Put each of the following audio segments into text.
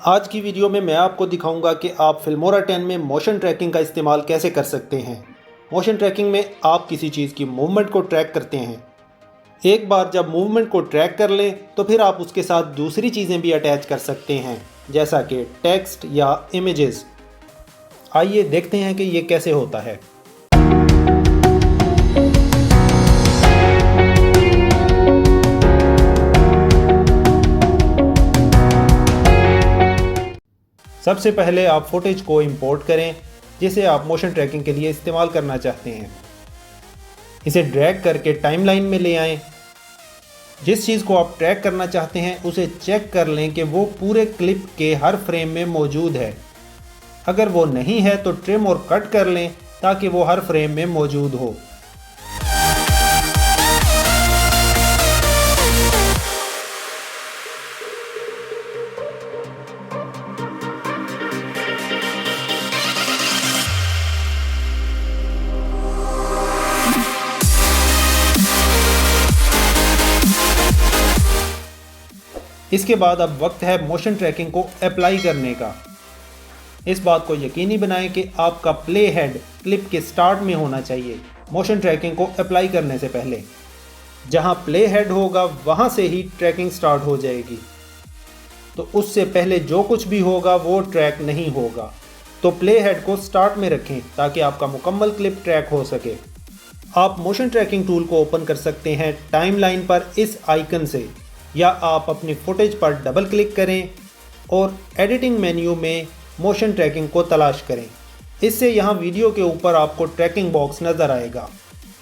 आज की वीडियो में मैं आपको दिखाऊंगा कि आप फिल्मोरा 10 में मोशन ट्रैकिंग का इस्तेमाल कैसे कर सकते हैं। मोशन ट्रैकिंग में आप किसी चीज़ की मूवमेंट को ट्रैक करते हैं। एक बार जब मूवमेंट को ट्रैक कर लें तो फिर आप उसके साथ दूसरी चीज़ें भी अटैच कर सकते हैं, जैसा कि टेक्स्ट या इमेजेस। आइए देखते हैं कि ये कैसे होता है। सबसे पहले आप फुटेज को इंपोर्ट करें जिसे आप मोशन ट्रैकिंग के लिए इस्तेमाल करना चाहते हैं। इसे ड्रैग करके टाइमलाइन में ले आएं। जिस चीज़ को आप ट्रैक करना चाहते हैं उसे चेक कर लें कि वो पूरे क्लिप के हर फ्रेम में मौजूद है। अगर वो नहीं है तो ट्रिम और कट कर लें ताकि वो हर फ्रेम में मौजूद हो। इसके बाद अब वक्त है मोशन ट्रैकिंग को अप्लाई करने का। इस बात को यकीनी बनाएं कि आपका प्ले हेड क्लिप के स्टार्ट में होना चाहिए मोशन ट्रैकिंग को अप्लाई करने से पहले। जहां प्ले हेड होगा वहां से ही ट्रैकिंग स्टार्ट हो जाएगी, तो उससे पहले जो कुछ भी होगा वो ट्रैक नहीं होगा। तो प्ले हेड को स्टार्ट में रखें ताकि आपका मुकम्मल क्लिप ट्रैक हो सके। आप मोशन ट्रैकिंग टूल को ओपन कर सकते हैं टाइमलाइन पर इस आइकन से, या आप अपनी फुटेज पर डबल क्लिक करें और एडिटिंग मेन्यू में मोशन ट्रैकिंग को तलाश करें। इससे यहाँ वीडियो के ऊपर आपको ट्रैकिंग बॉक्स नज़र आएगा।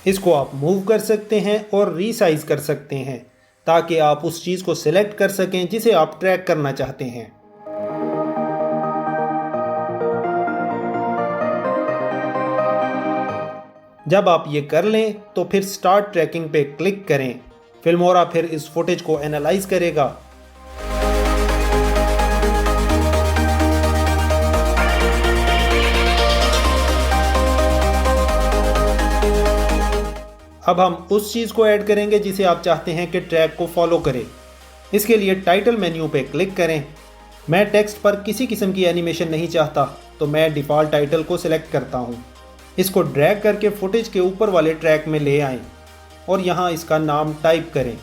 इसको आप मूव कर सकते हैं और रीसाइज कर सकते हैं ताकि आप उस चीज़ को सिलेक्ट कर सकें जिसे आप ट्रैक करना चाहते हैं। जब आप ये कर लें तो फिर स्टार्ट ट्रैकिंग पे क्लिक करें। फिल्मोरा फिर इस फुटेज को एनालाइज करेगा। अब हम उस चीज़ को ऐड करेंगे जिसे आप चाहते हैं कि ट्रैक को फॉलो करे। इसके लिए टाइटल मेन्यू पे क्लिक करें। मैं टेक्स्ट पर किसी किस्म की एनिमेशन नहीं चाहता तो मैं डिफ़ॉल्ट टाइटल को सिलेक्ट करता हूँ। इसको ड्रैग करके फुटेज के ऊपर वाले ट्रैक में ले आएं और यहाँ इसका नाम टाइप करें।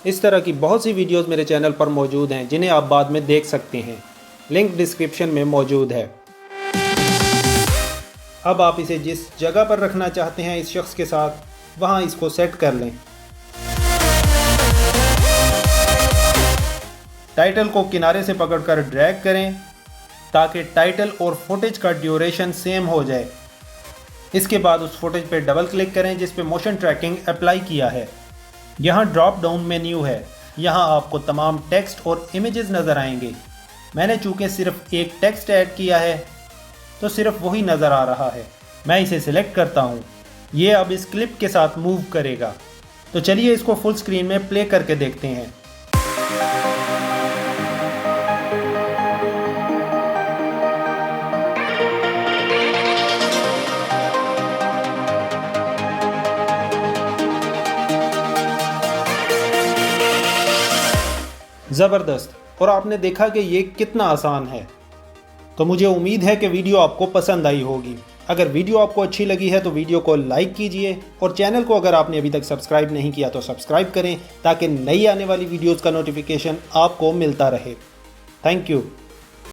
इस तरह की बहुत सी वीडियोस मेरे चैनल पर मौजूद हैं जिन्हें आप बाद में देख सकते हैं। लिंक डिस्क्रिप्शन में मौजूद है। अब आप इसे जिस जगह पर रखना चाहते हैं इस शख्स के साथ, वहां इसको सेट कर लें। टाइटल को किनारे से पकड़कर ड्रैग करें ताकि टाइटल और फुटेज का ड्यूरेशन सेम हो जाए। इसके बाद उस फुटेज पे डबल क्लिक करें जिस पे मोशन ट्रैकिंग अप्लाई किया है। यहाँ ड्रॉप डाउन मेन्यू है। यहाँ आपको तमाम टेक्स्ट और इमेजेस नज़र आएंगे। मैंने चूँकि सिर्फ एक टेक्स्ट ऐड किया है तो सिर्फ वही नज़र आ रहा है। मैं इसे सिलेक्ट करता हूँ। ये अब इस क्लिप के साथ मूव करेगा। तो चलिए इसको फुल स्क्रीन में प्ले करके देखते हैं। ज़बरदस्त। और आपने देखा कि ये कितना आसान है। तो मुझे उम्मीद है कि वीडियो आपको पसंद आई होगी। अगर वीडियो आपको अच्छी लगी है तो वीडियो को लाइक कीजिए और चैनल को अगर आपने अभी तक सब्सक्राइब नहीं किया तो सब्सक्राइब करें ताकि नई आने वाली वीडियोज़ का नोटिफिकेशन आपको मिलता रहे। Thank you.